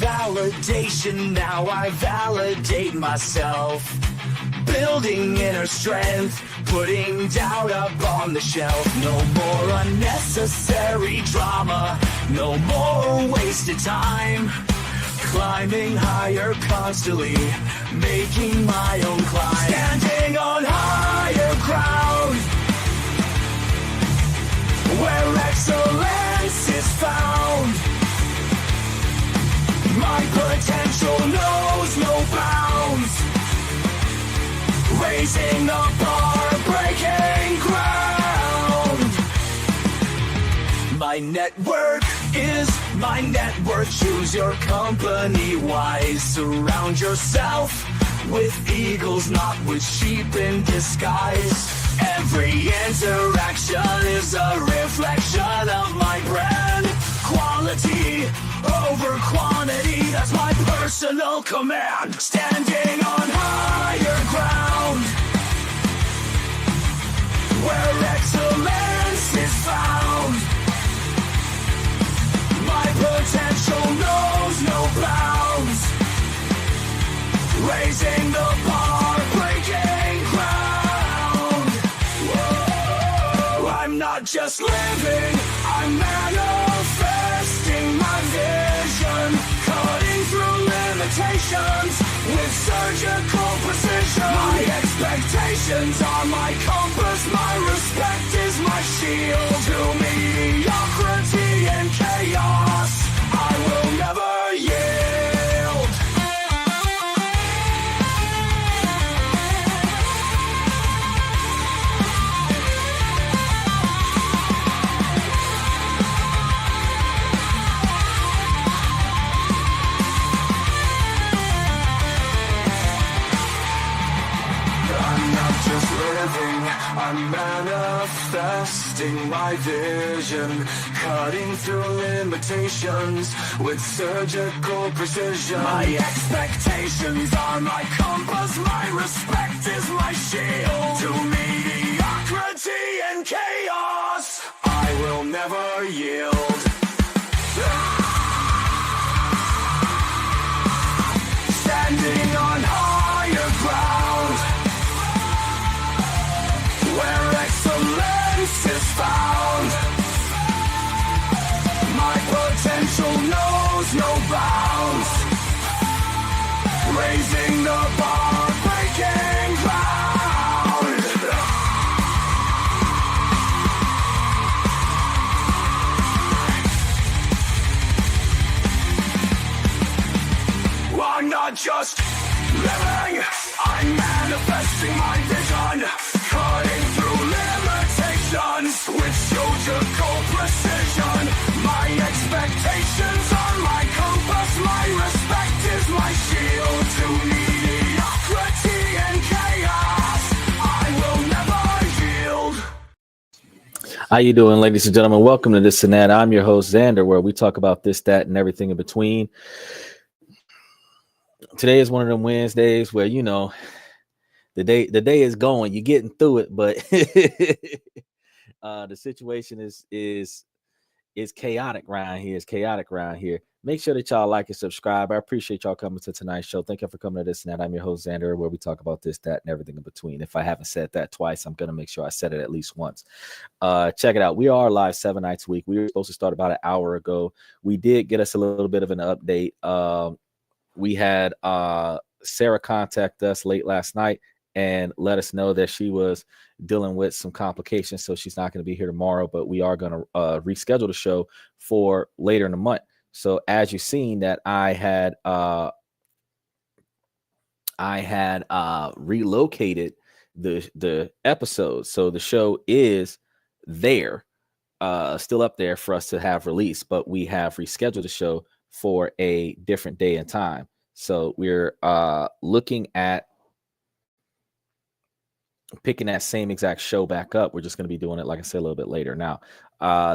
validation, now I validate myself. Building inner strength, putting doubt up on the shelf. No more unnecessary drama, no more wasted time. Climbing higher constantly, making my own climb. Standing on higher ground, where excellence is found. My potential knows no bounds. Raising the bar, breaking ground. My network is my net worth. Choose your company wise. Surround yourself with eagles, not with sheep in disguise. Every interaction is a reflection of my brand. Quality over quantity, that's my personal command. Standing on higher ground, where excellence is found. My potential knows no bounds. Raising the bar, breaking ground. Whoa, I'm not just living, I'm manifesting my vision. Cutting through limitations with surgical precision. My expectations are my compass, my respect is my shield. To mediocrity and chaos, I will never yield. I'm manifesting my vision, cutting through limitations with surgical precision. My expectations are my compass, my respect is my shield. To mediocrity and chaos, I will never yield. Standing on higher ground, where excellence is found. My potential knows no bounds. Raising the bar, breaking ground. I'm not just living, I'm manifesting my vision. Cutting through limitations with surgical precision. My expectations are my compass, my respect is my shield. To mediocrity and chaos, I will never yield. How you doing, ladies and gentlemen? Welcome to This and That. I'm your host, Xander, where we talk about this, that, and everything in between. Today is one of them Wednesdays where, you know, the day is going, you're getting through it, but the situation is chaotic around here. It's chaotic around here. Make sure that y'all like and subscribe. I appreciate y'all coming to tonight's show. Thank you for coming to This and That. I'm your host, Xander, where we talk about this, that, and everything in between. If I haven't said that twice, I'm gonna make sure I said it at least once. Check it out. We are live 7 nights a week. We were supposed to start about an hour ago. We did get us a little bit of an update. We had Sarah contact us late last night and let us know that she was dealing with some complications, so she's not going to be here tomorrow, but we are going to reschedule the show for later in the month. So as you've seen that I had relocated the episode, so the show is there, still up there for us to have released, but we have rescheduled the show for a different day and time. So we're looking at picking that same exact show back up. We're just going to be doing it, like I said, a little bit later. Now,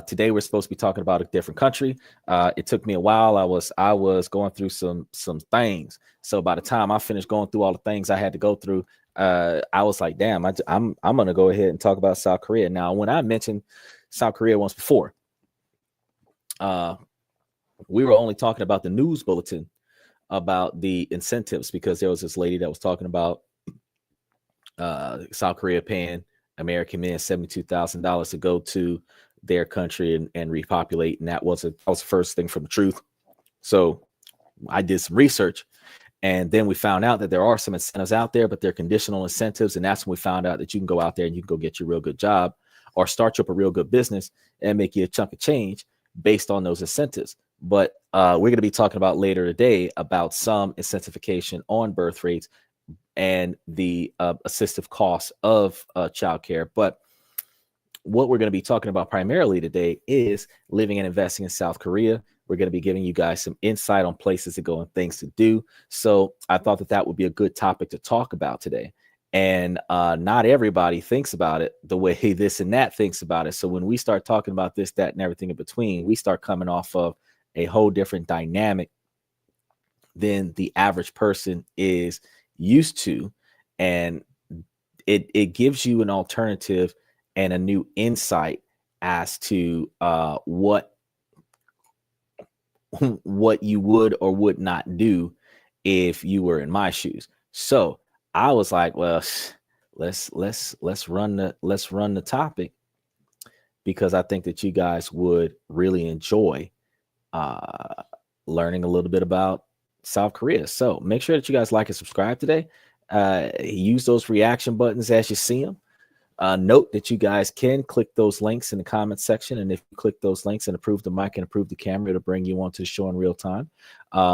today we're supposed to be talking about a different country. It took me a while. I was going through some things. So by the time I finished going through all the things I had to go through, I was like, damn, I'm going to go ahead and talk about South Korea. Now, when I mentioned South Korea once before, we were only talking about the news bulletin about the incentives, because there was this lady that was talking about South Korea paying American men $72,000 to go to their country and repopulate, and that was the first thing from the truth. So I did some research, and then we found out that there are some incentives out there, but they're conditional incentives, and that's when we found out that you can go out there and you can go get your real good job or start you up a real good business and make you a chunk of change based on those incentives. But we're going to be talking about later today about some incentivification on birth rates and the assistive costs of childcare. But what we're going to be talking about primarily today is living and investing in South Korea. We're going to be giving you guys some insight on places to go and things to do. So I thought that that would be a good topic to talk about today. And not everybody thinks about it the way this and that thinks about it. So when we start talking about this, that, and everything in between, we start coming off of a whole different dynamic than the average person is used to. And it gives you an alternative and a new insight as to what you would or would not do if you were in my shoes. So I was like, well, let's run the topic, because I think that you guys would really enjoy learning a little bit about South Korea. So make sure that you guys like and subscribe today. Use those reaction buttons as you see them. Note that you guys can click those links in the comment section, and if you click those links and approve the mic and approve the camera, it'll bring you onto the show in real time.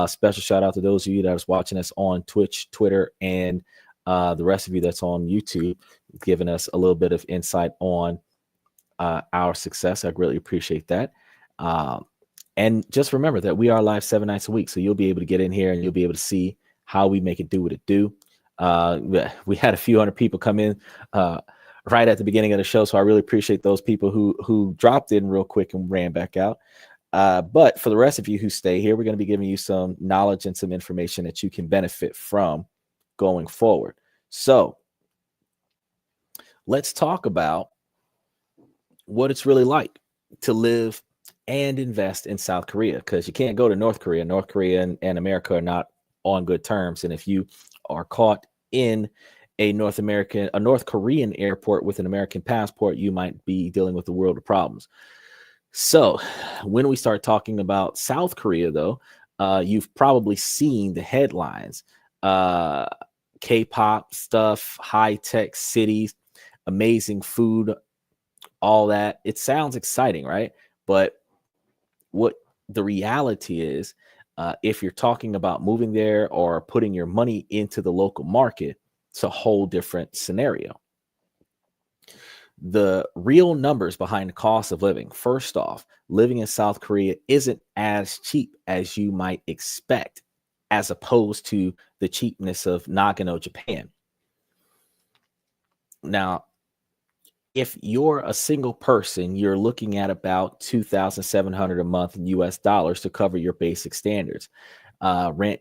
Special shout out to those of you that are watching us on Twitch, Twitter, and the rest of you that's on YouTube, giving us a little bit of insight on our success. I greatly appreciate that. And just remember that we are live 7 nights a week, so you'll be able to get in here and you'll be able to see how we make it do what it do. We had a few hundred people come in right at the beginning of the show, so I really appreciate those people who dropped in real quick and ran back out. But for the rest of you who stay here, we're going to be giving you some knowledge and some information that you can benefit from going forward. So let's talk about what it's really like to live and invest in South Korea, because you can't go to North Korea. North Korea and America are not on good terms. And if you are caught in a North Korean airport with an American passport, you might be dealing with a world of problems. So when we start talking about South Korea, though, you've probably seen the headlines. K-pop stuff, high-tech cities, amazing food, all that. It sounds exciting, right? But what the reality is, if you're talking about moving there or putting your money into the local market, it's a whole different scenario. The real numbers behind the cost of living. First off, living in South Korea isn't as cheap as you might expect, as opposed to the cheapness of Nagano, Japan. Now, if you're a single person, you're looking at about $2,700 a month in US dollars to cover your basic standards. Rent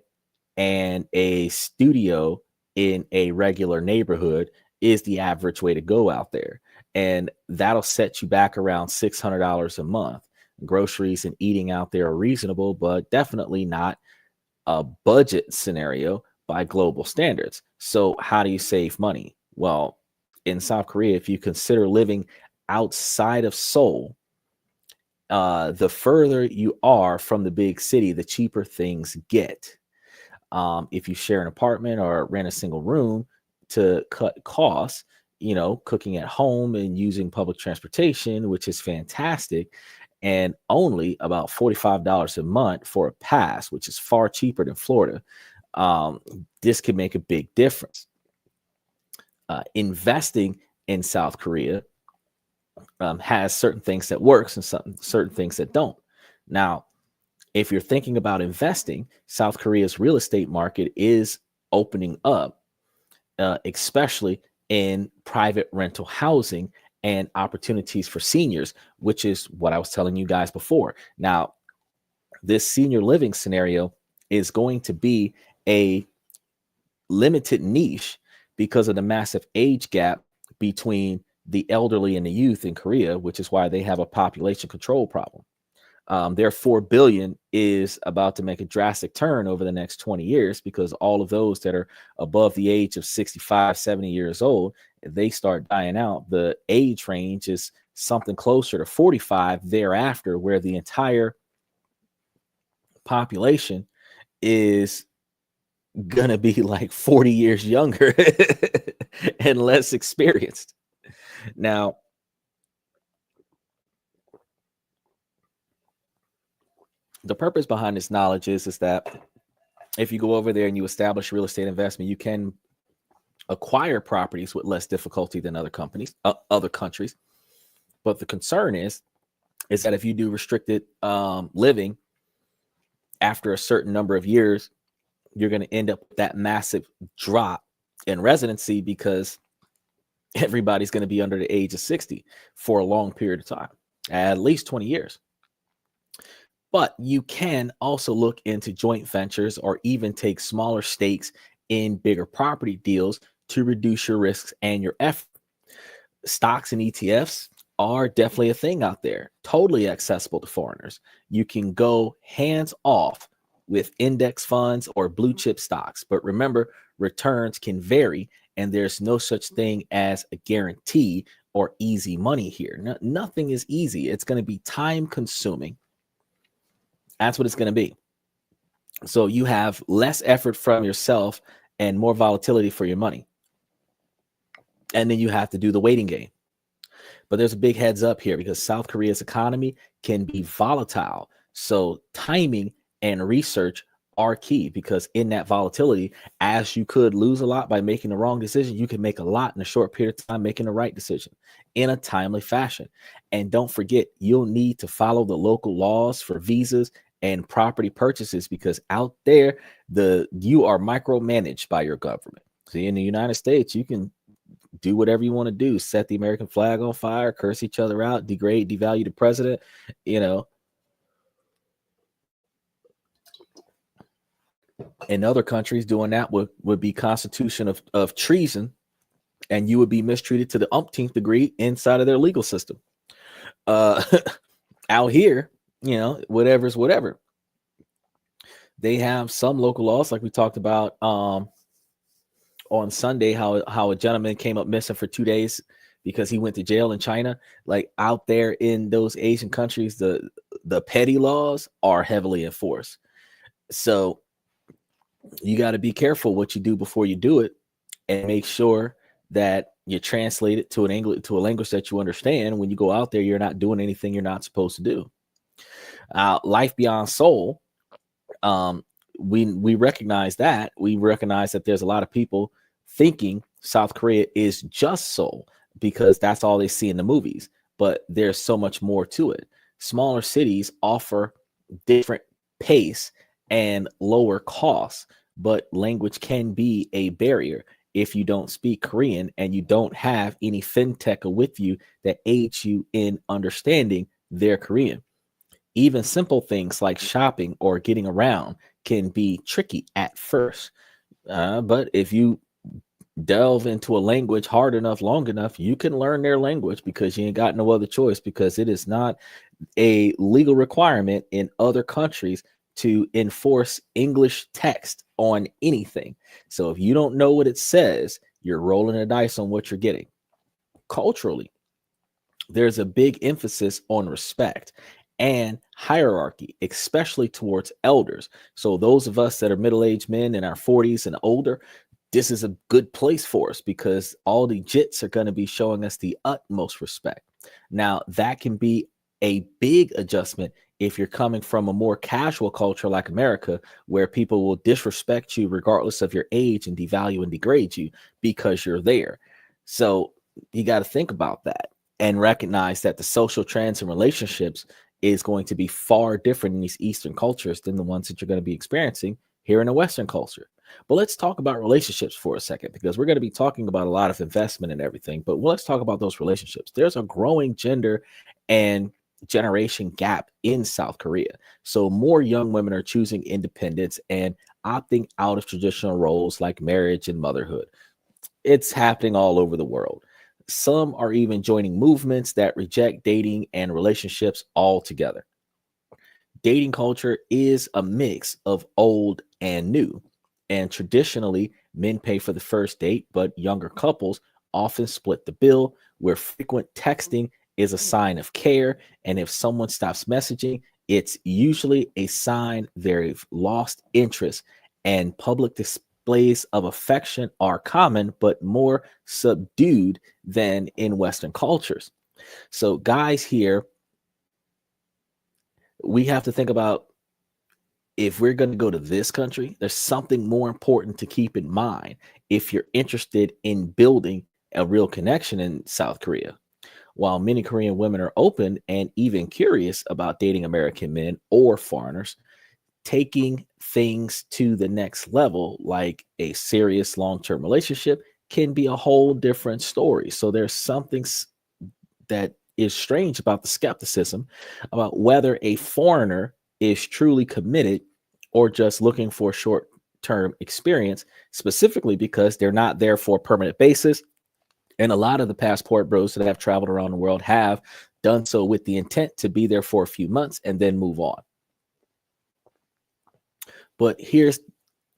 and a studio in a regular neighborhood is the average way to go out there. And that'll set you back around $600 a month. Groceries and eating out there are reasonable, but definitely not a budget scenario by global standards. So how do you save money? Well, in South Korea, if you consider living outside of Seoul, the further you are from the big city, the cheaper things get. If you share an apartment or rent a single room, to cut costs, cooking at home and using public transportation, which is fantastic, and only about $45 a month for a pass, which is far cheaper than Florida. This could make a big difference. Investing in South Korea has certain things that works and certain things that don't. Now, if you're thinking about investing, South Korea's real estate market is opening up, especially in private rental housing and opportunities for seniors, which is what I was telling you guys before. Now, this senior living scenario is going to be a limited niche because of the massive age gap between the elderly and the youth in Korea, which is why they have a population control problem. Their 4 billion is about to make a drastic turn over the next 20 years because all of those that are above the age of 65, 70 years old, they start dying out. The age range is something closer to 45 thereafter, where the entire population is gonna be like 40 years younger and less experienced. Now, the purpose behind this knowledge is that if you go over there and you establish real estate investment, you can acquire properties with less difficulty than other countries. But the concern is that if you do restricted living after a certain number of years, you're going to end up with that massive drop in residency because everybody's going to be under the age of 60 for a long period of time, at least 20 years. But you can also look into joint ventures or even take smaller stakes in bigger property deals to reduce your risks and your effort. Stocks and ETFs are definitely a thing out there, totally accessible to foreigners. You can go hands off with index funds or blue chip stocks. But remember, returns can vary, and there's no such thing as a guarantee or easy money here. Nothing is easy. It's going to be time consuming. That's what it's going to be. So you have less effort from yourself and more volatility for your money. And then you have to do the waiting game. But there's a big heads up here because South Korea's economy can be volatile. So timing and research are key, because in that volatility, as you could lose a lot by making the wrong decision, you can make a lot in a short period of time making the right decision in a timely fashion. And don't forget, you'll need to follow the local laws for visas and property purchases, because out there, you are micromanaged by your government. See, in the United States, you can do whatever you want to do, set the American flag on fire, curse each other out, degrade, devalue the president. In other countries, doing that would be constitution of treason, and you would be mistreated to the umpteenth degree inside of their legal system. Out here, whatever's whatever. They have some local laws, like we talked about on Sunday, how a gentleman came up missing for 2 days because he went to jail in China. Like, out there in those Asian countries, the petty laws are heavily enforced. So you got to be careful what you do before you do it, and make sure that you translate it to a language that you understand. When you go out there, you're not doing anything you're not supposed to do. Life beyond Seoul, we recognize that. We recognize that there's a lot of people thinking South Korea is just Seoul because that's all they see in the movies. But there's so much more to it. Smaller cities offer different pace and lower costs, but language can be a barrier if you don't speak Korean and you don't have any fintech with you that aids you in understanding their Korean. Even simple things like shopping or getting around can be tricky at first. But if you delve into a language hard enough, long enough, you can learn their language, because you ain't got no other choice, because it is not a legal requirement in other countries to enforce English text on anything. So if you don't know what it says, you're rolling the dice on what you're getting. Culturally, there's a big emphasis on respect and hierarchy, especially towards elders. So those of us that are middle-aged men in our 40s and older, this is a good place for us, because all the jits are going to be showing us the utmost respect. Now, that can be a big adjustment if you're coming from a more casual culture like America, where people will disrespect you regardless of your age and devalue and degrade you because you're there. So you got to think about that and recognize that the social trends and relationships is going to be far different in these Eastern cultures than the ones that you're going to be experiencing here in a Western culture. But let's talk about relationships for a second, because we're going to be talking about a lot of investment and everything. But let's talk about those relationships. There's a growing gender and generation gap in South Korea. So more young women are choosing independence and opting out of traditional roles like marriage and motherhood. It's happening all over the world. Some are even joining movements that reject dating and relationships altogether. dating culture is a mix of old and new. And traditionally, men pay for the first date, but younger couples often split the bill, where frequent texting is a sign of care. And if someone stops messaging, it's usually a sign they've lost interest. And public displays of affection are common, but more subdued than in Western cultures. So, guys, here we have to think about, if we're going to go to this country, there's something more important to keep in mind if you're interested in building a real connection in South Korea. While many Korean women are open and even curious about dating American men or foreigners, taking things to the next level, like a serious long term relationship, can be a whole different story. So there's something that is strange about the skepticism about whether a foreigner is truly committed or just looking for short term experience, specifically because they're not there for a permanent basis. And a lot of the passport bros that have traveled around the world have done so with the intent to be there for a few months and then move on. But here's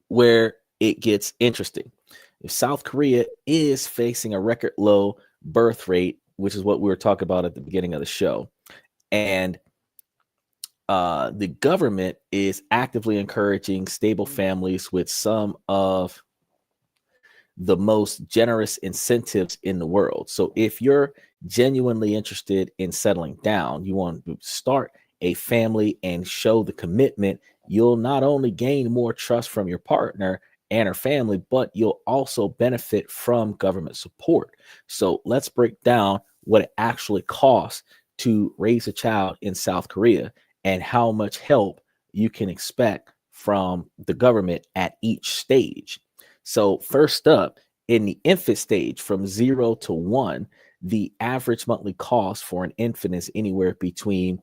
where it gets interesting. If South Korea is facing a record low birth rate, which is what we were talking about at the beginning of the show, and the government is actively encouraging stable families with some of the most generous incentives in the world. So if you're genuinely interested in settling down, you want to start a family and show the commitment, you'll not only gain more trust from your partner and her family, but you'll also benefit from government support. So let's break down what it actually costs to raise a child in South Korea and how much help you can expect from the government at each stage. So first up, in the infant stage from 0 to 1, the average monthly cost for an infant is anywhere between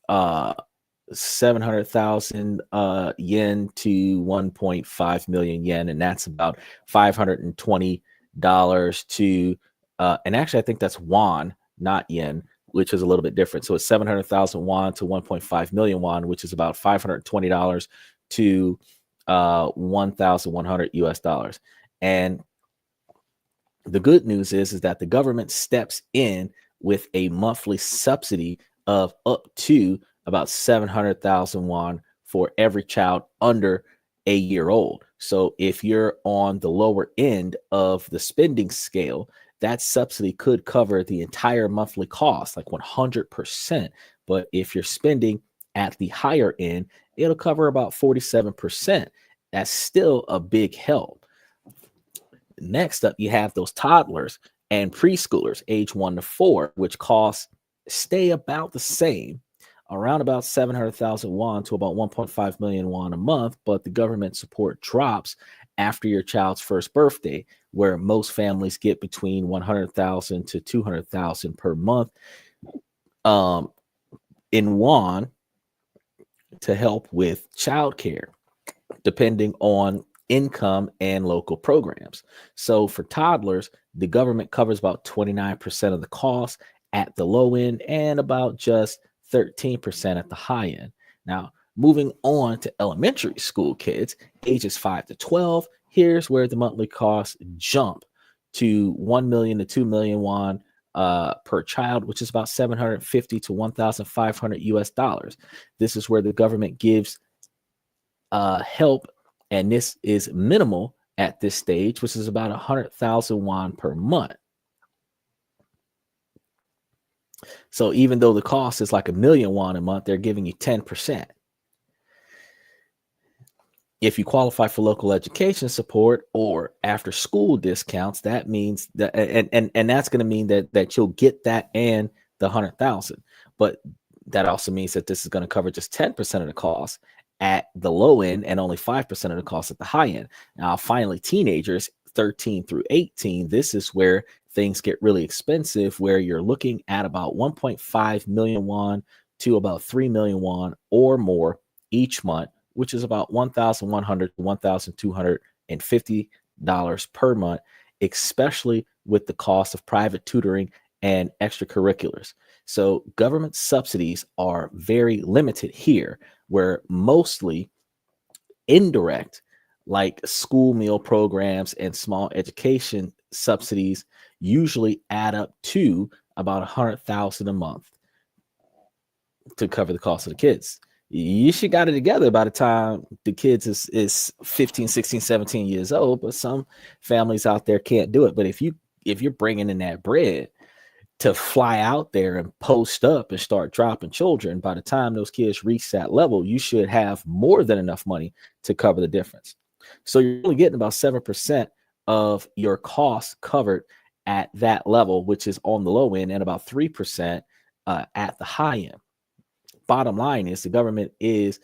700,000 yen to 1.5 million yen, and that's about $520 to and actually I think that's won, not yen, which is a little bit different. So it's 700,000 won to 1.5 million won, which is about $520 to 1,100 US dollars. And the good news is that the government steps in with a monthly subsidy of up to about 700,000 won for every child under a year old. So if you're on the lower end of the spending scale, that subsidy could cover the entire monthly cost, like 100%. But if you're spending at the higher end, it'll cover about 47%. That's still a big help. Next up, you have those toddlers and preschoolers, age 1 to 4, which costs stay about the same, around about 700,000 won to about 1.5 million won a month, but the government support drops after your child's first birthday, where most families get between 100,000 to 200,000 per month in won to help with childcare, depending on income and local programs. So for toddlers, the government covers about 29% of the cost at the low end and about just 13% at the high end. Now, moving on to elementary school kids, ages 5 to 12, here's where the monthly costs jump to 1 million to 2 million won per child, which is about 750 to 1,500 US dollars. This is where the government gives help, and this is minimal at this stage, which is about 100,000 won per month. So even though the cost is like 1 million won a month, they're giving you 10%. If you qualify for local education support or after school discounts, that means that, and that's going to mean that you'll get that and the 100,000. But that also means that this is going to cover just 10% of the cost at the low end and only 5% of the cost at the high end. Now, finally, teenagers 13 through 18, this is where things get really expensive, where you're looking at about 1.5 million won to about 3 million won or more each month, which is about $1,100 to $1,250 per month, especially with the cost of private tutoring and extracurriculars. So government subsidies are very limited here, where mostly indirect, like school meal programs and small education subsidies, usually add up to about 100,000 a month to cover the cost of the kids. You should got it together by the time the kids is 15, 16, 17 years old, but some families out there can't do it. But if you're bringing in that bread to fly out there and post up and start dropping children, by the time those kids reach that level, you should have more than enough money to cover the difference. So you're only getting about 7% of your costs covered at that level, which is on the low end, and about 3% at the high end. Bottom line is the government is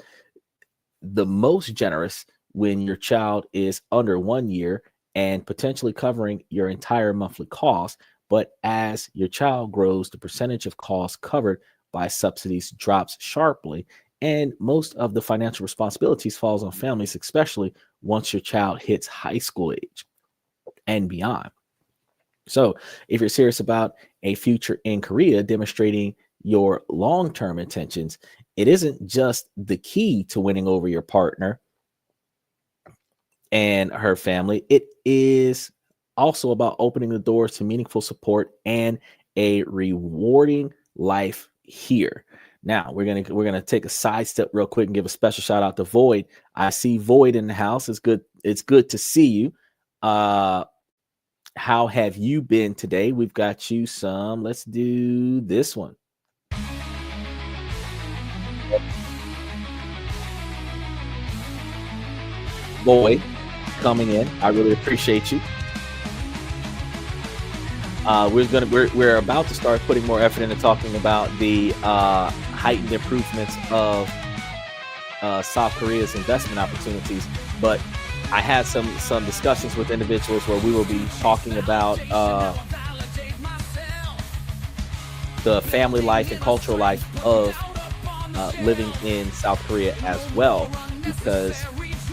the most generous when your child is under 1 year and potentially covering your entire monthly cost. But as your child grows, the percentage of costs covered by subsidies drops sharply, and most of the financial responsibilities falls on families, especially once your child hits high school age and beyond. So if you're serious about a future in Korea, demonstrating your long-term intentions, it isn't just the key to winning over your partner and her family. It is also about opening the doors to meaningful support and a rewarding life here. Now we're gonna take a sidestep real quick and give a special shout out to Void. I see Void in the house. It's good to see you. How have you been today? We've got you some. Let's do this one. Void coming in. I really appreciate you. We're about to start putting more effort into talking about the heightened improvements of South Korea's investment opportunities, but I had some discussions with individuals where we will be talking about the family life and cultural life of living in South Korea as well, because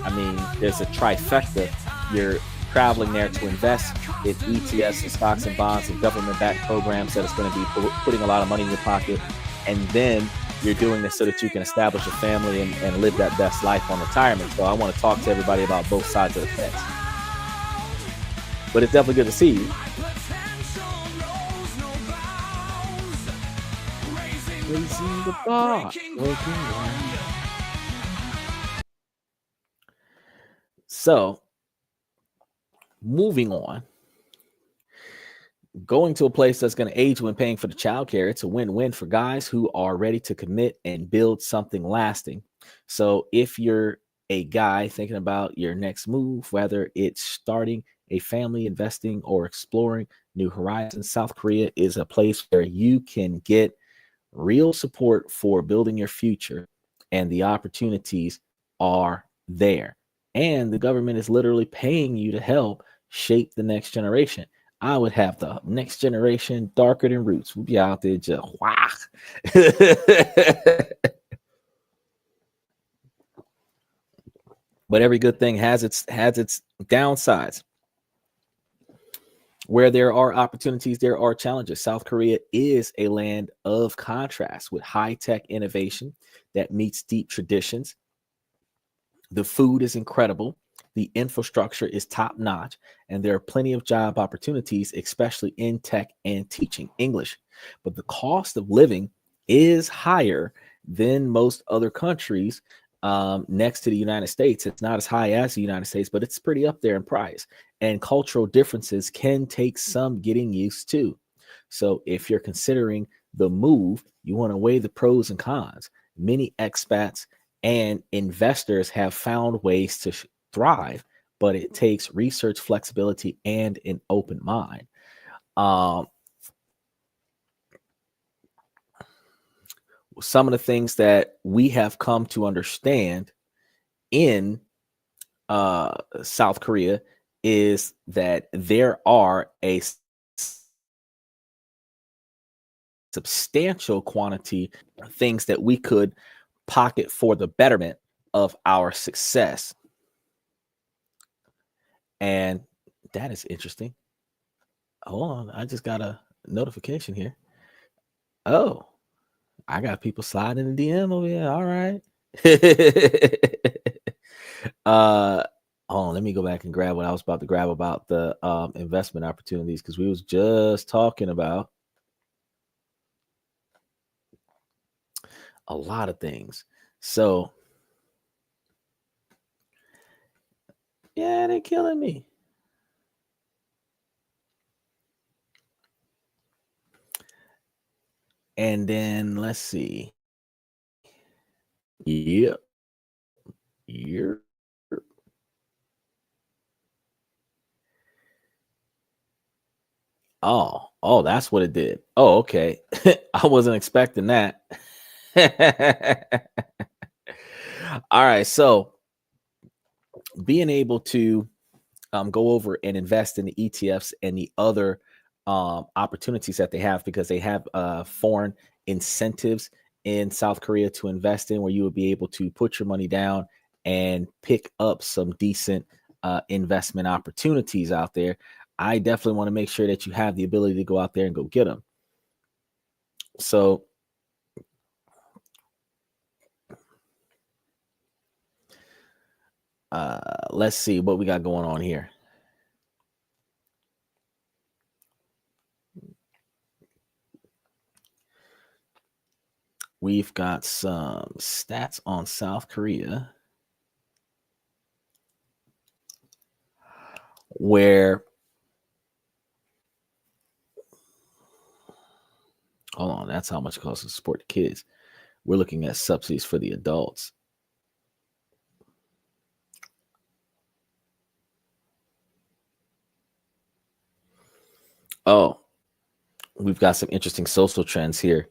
I mean, there's a trifecta. You're traveling there to invest in ETFs and stocks and bonds and government-backed programs that is going to be putting a lot of money in your pocket, and then you're doing this so that you can establish a family and live that best life on retirement. So I want to talk to everybody about both sides of the fence. But it's definitely good to see you. Raising the bar. So, moving on. Going to a place that's going to aid you in paying for the childcare, it's a win-win for guys who are ready to commit and build something lasting. So if you're a guy thinking about your next move, whether it's starting a family, investing, or exploring new horizons, South Korea is a place where you can get real support for building your future, and the opportunities are there. And the government is literally paying you to help shape the next generation. I would have the next generation darker than roots. We'd be out there just whack. But every good thing has its downsides. Where there are opportunities, there are challenges. South Korea is a land of contrast with high-tech innovation that meets deep traditions. The food is incredible. The infrastructure is top-notch, and there are plenty of job opportunities, especially in tech and teaching English. But the cost of living is higher than most other countries next to the United States. It's not as high as the United States, but it's pretty up there in price. And cultural differences can take some getting used to. So if you're considering the move, you want to weigh the pros and cons. Many expats and investors have found ways to thrive, but it takes research, flexibility, and an open mind. Some of the things that we have come to understand in South Korea is that there are a substantial quantity of things that we could pocket for the betterment of our success. And that is interesting. Hold on, I just got a notification here. Oh, I got people sliding in the DM over here. All right. uh oh, let me go back and grab what I was about to grab about the investment opportunities, because we was just talking about a lot of things. So yeah, they're killing me. And then let's see. Yep. Yep. Oh, that's what it did. Oh, okay. I wasn't expecting that. All right. So being able to go over and invest in the ETFs and the other opportunities that they have, because they have foreign incentives in South Korea to invest in, where you would be able to put your money down and pick up some decent investment opportunities out there. I definitely want to make sure that you have the ability to go out there and go get them. So let's see what we got going on here. We've got some stats on South Korea where, hold on, that's how much it costs to support the kids. We're looking at subsidies for the adults. Oh, we've got some interesting social trends here.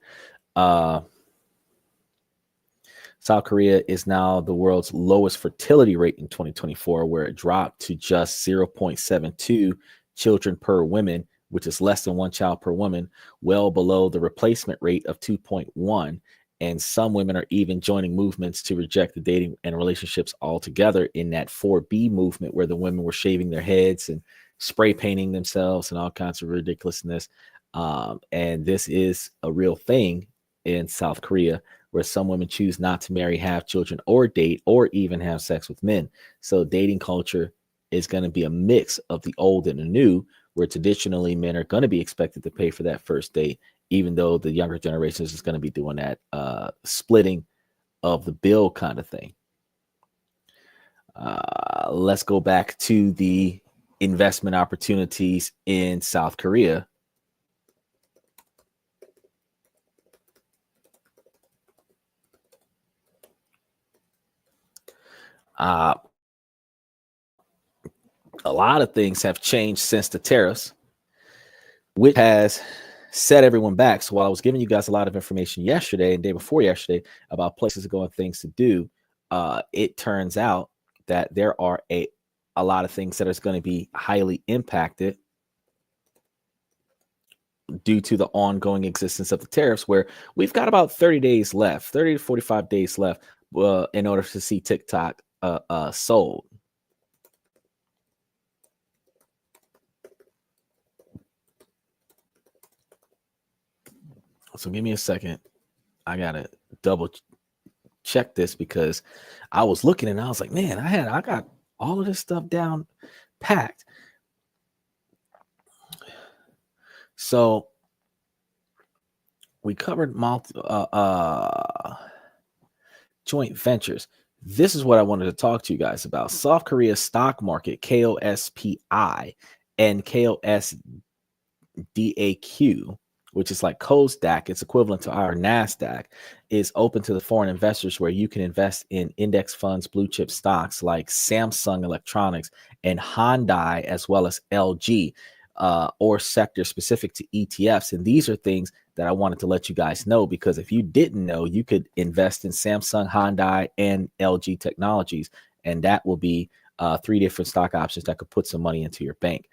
South Korea is now the world's lowest fertility rate in 2024, where it dropped to just 0.72 children per woman, which is less than one child per woman, well below the replacement rate of 2.1. And some women are even joining movements to reject the dating and relationships altogether, in that 4B movement, where the women were shaving their heads and spray painting themselves and all kinds of ridiculousness. And this is a real thing in South Korea, where some women choose not to marry, have children, or date, or even have sex with men. So dating culture is going to be a mix of the old and the new, where traditionally men are going to be expected to pay for that first date, even though the younger generations is going to be doing that splitting of the bill kind of thing. Let's go back to the investment opportunities in South Korea. A lot of things have changed since the tariffs, which has set everyone back. So while I was giving you guys a lot of information yesterday and day before yesterday about places to go and things to do, it turns out that there are a lot of things that is going to be highly impacted due to the ongoing existence of the tariffs, where we've got about 30 days left, 30 to 45 days left in order to see TikTok sold. So give me a second. I got to double check this, because I was looking and I was like, man, I got all of this stuff down packed. So we covered joint ventures. This is what I wanted to talk to you guys about. South Korea's stock market, KOSPI, and KOSDAQ, which is like KOSDAQ, it's equivalent to our NASDAQ, is open to the foreign investors, where you can invest in index funds, blue chip stocks like Samsung Electronics and Hyundai, as well as LG, or sector specific to ETFs. And these are things that I wanted to let you guys know, because if you didn't know, you could invest in Samsung, Hyundai, and LG technologies, and that will be 3 different stock options that could put some money into your bank.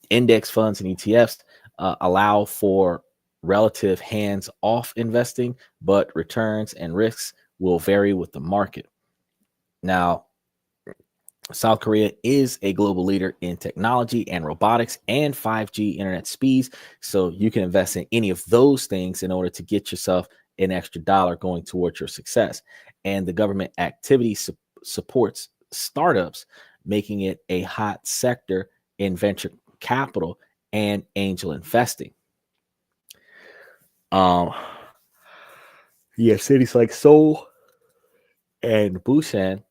Index funds and ETFs allow for relative hands-off investing, but returns and risks will vary with the market. Now, South Korea is a global leader in technology and robotics and 5G internet speeds. So you can invest in any of those things in order to get yourself an extra dollar going towards your success. And the government activity supports startups, making it a hot sector in venture capital and angel investing. Cities like Seoul and Busan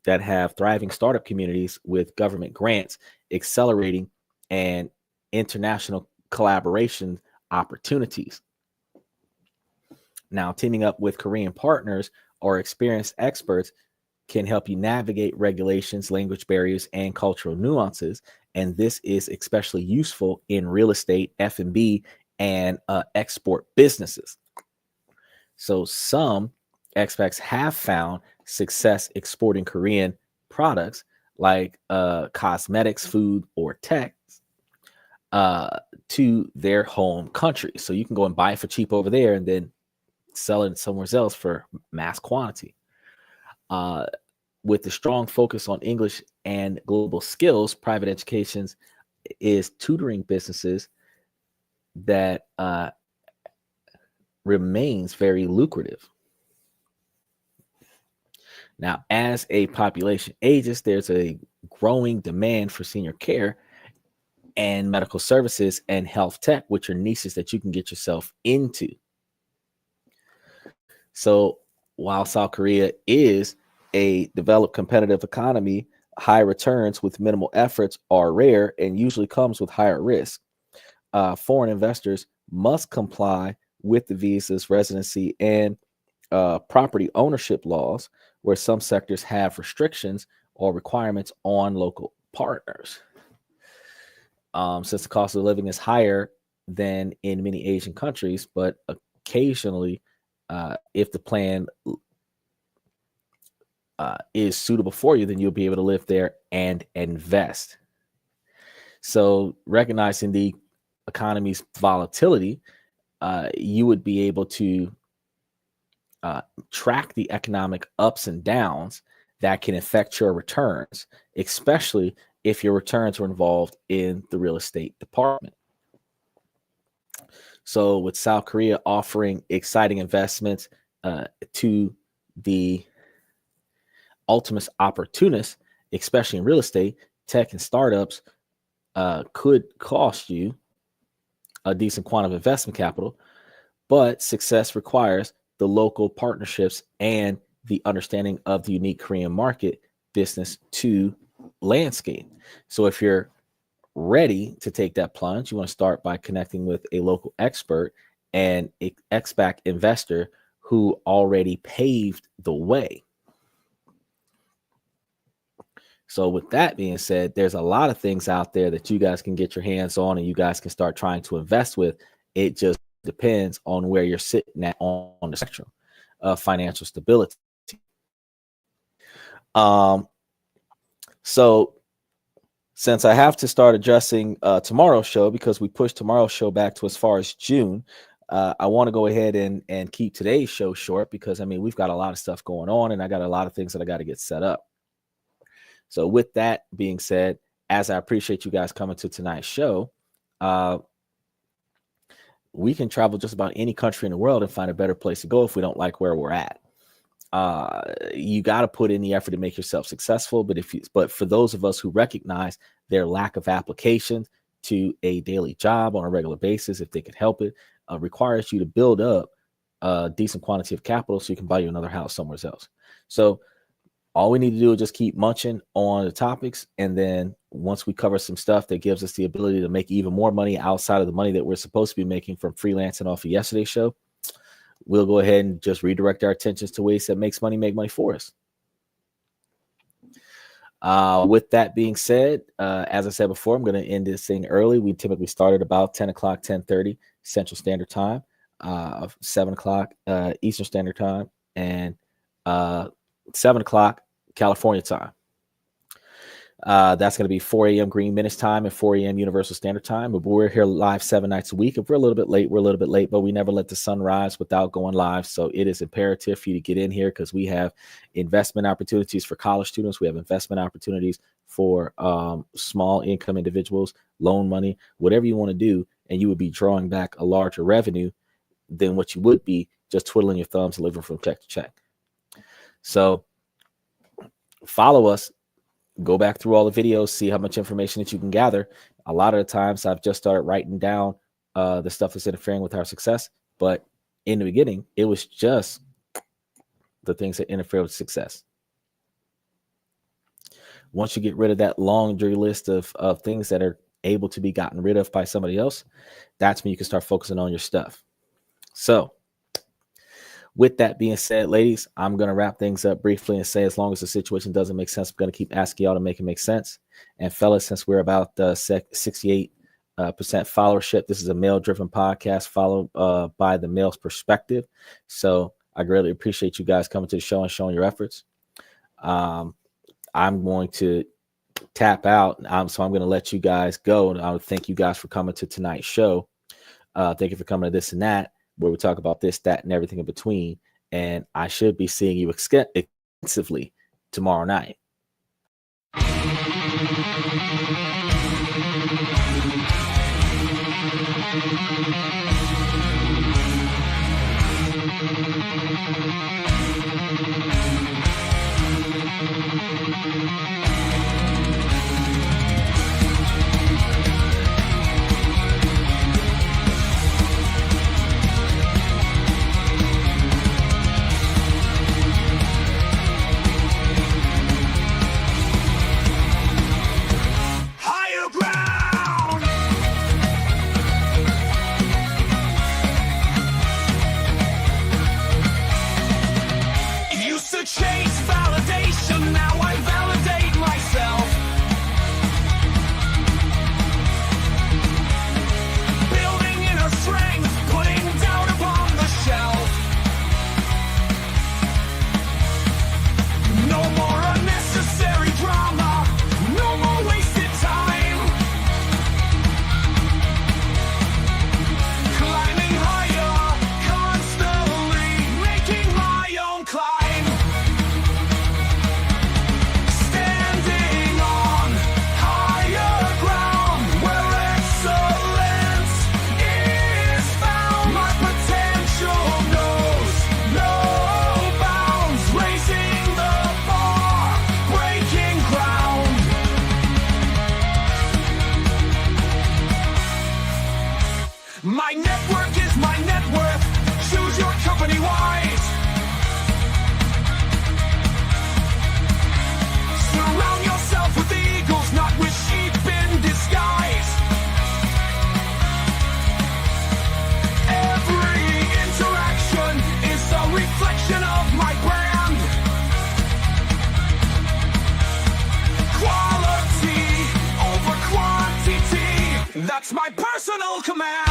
that have thriving startup communities with government grants accelerating and international collaboration opportunities. Now, teaming up with Korean partners or experienced experts can help you navigate regulations, language barriers, and cultural nuances. And this is especially useful in real estate, F&B, and export businesses. So some expats have found success exporting Korean products like cosmetics, food, or tech to their home country. So you can go and buy it for cheap over there and then sell it somewhere else for mass quantity. With the strong focus on English and global skills, private education is tutoring businesses that remains very lucrative. Now, as a population ages, there's a growing demand for senior care and medical services and health tech, which are niches that you can get yourself into. So while South Korea is a developed competitive economy, high returns with minimal efforts are rare and usually comes with higher risk. Foreign investors must comply with the visas, residency, and property ownership laws, where some sectors have restrictions or requirements on local partners. Since the cost of living is higher than in many Asian countries, but occasionally, if the plan is suitable for you, then you'll be able to live there and invest. So recognizing the economy's volatility, you would be able to track the economic ups and downs that can affect your returns, especially if your returns are involved in the real estate department. So with South Korea offering exciting investments to the ultimate opportunists, especially in real estate, tech and startups could cost you a decent quantum of investment capital, but success requires the local partnerships and the understanding of the unique Korean market business to landscape. So if you're ready to take that plunge, you want to start by connecting with a local expert and expat investor who already paved the way. So with that being said, there's a lot of things out there that you guys can get your hands on and you guys can start trying to invest with. It just depends on where you're sitting at on the spectrum of financial stability. So since I have to start addressing tomorrow's show, because we pushed tomorrow's show back to as far as June, I want to go ahead and keep today's show short because, I mean, we've got a lot of stuff going on and I got a lot of things that I got to get set up. So with that being said, as I appreciate you guys coming to tonight's show, we can travel just about any country in the world and find a better place to go if we don't like where we're at. You got to put in the effort to make yourself successful. But for those of us who recognize their lack of application to a daily job on a regular basis, if they could help it, requires you to build up a decent quantity of capital so you can buy you another house somewhere else. So all we need to do is just keep munching on the topics. And then once we cover some stuff that gives us the ability to make even more money outside of the money that we're supposed to be making from freelancing off of yesterday's show, we'll go ahead and just redirect our attentions to ways that make money for us. With that being said, as I said before, I'm going to end this thing early. We typically start at about 10 o'clock, 10:30 Central Standard Time, 7 o'clock Eastern Standard Time, and 7 o'clock California time. That's going to be 4 a.m. Green Minutes time and 4 a.m. Universal Standard Time. But we're here live 7 nights a week. If we're a little bit late, we're a little bit late, but we never let the sun rise without going live. So it is imperative for you to get in here because we have investment opportunities for college students. We have investment opportunities for small income individuals, loan money, whatever you want to do. And you would be drawing back a larger revenue than what you would be just twiddling your thumbs and living from check to check. So follow us, go back through all the videos, see how much information that you can gather. A lot of the times I've just started writing down the stuff that's interfering with our success. But in the beginning, it was just the things that interfere with success. Once you get rid of that laundry list of things that are able to be gotten rid of by somebody else, that's when you can start focusing on your stuff. So with that being said, ladies, I'm going to wrap things up briefly and say, as long as the situation doesn't make sense, I'm going to keep asking y'all to make it make sense. And fellas, since we're about 68% followership, this is a male-driven podcast followed by the male's perspective. So I greatly appreciate you guys coming to the show and showing your efforts. I'm going to tap out, so I'm going to let you guys go. And I would thank you guys for coming to tonight's show. Thank you for coming to This and That, where we talk about this, that, and everything in between. And I should be seeing you extensively tomorrow night. Chase validation, now I validate myself. Building inner strength, putting doubt upon the shelf. No more unnecessary drama, no more wasted time. Climbing higher, constantly making my own climb. My network is my net worth. Choose your company wise. Surround yourself with eagles, not with sheep in disguise. Every interaction is a reflection of my brand. Quality over quantity, that's my personal command.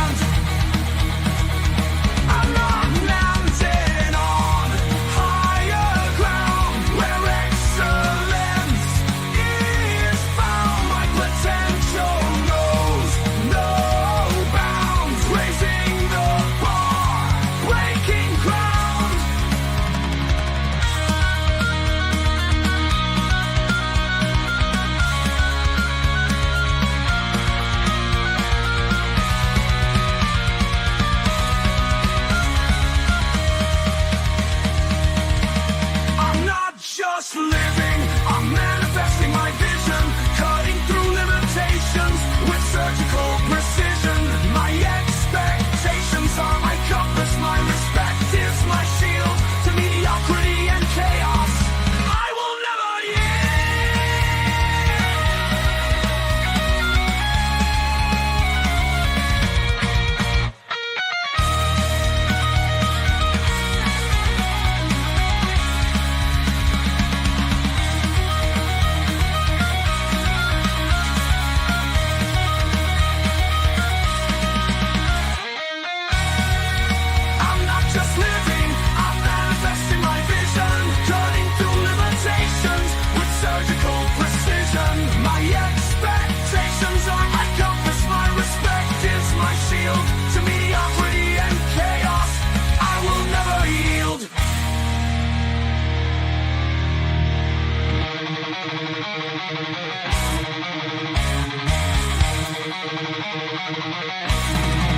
Thank you.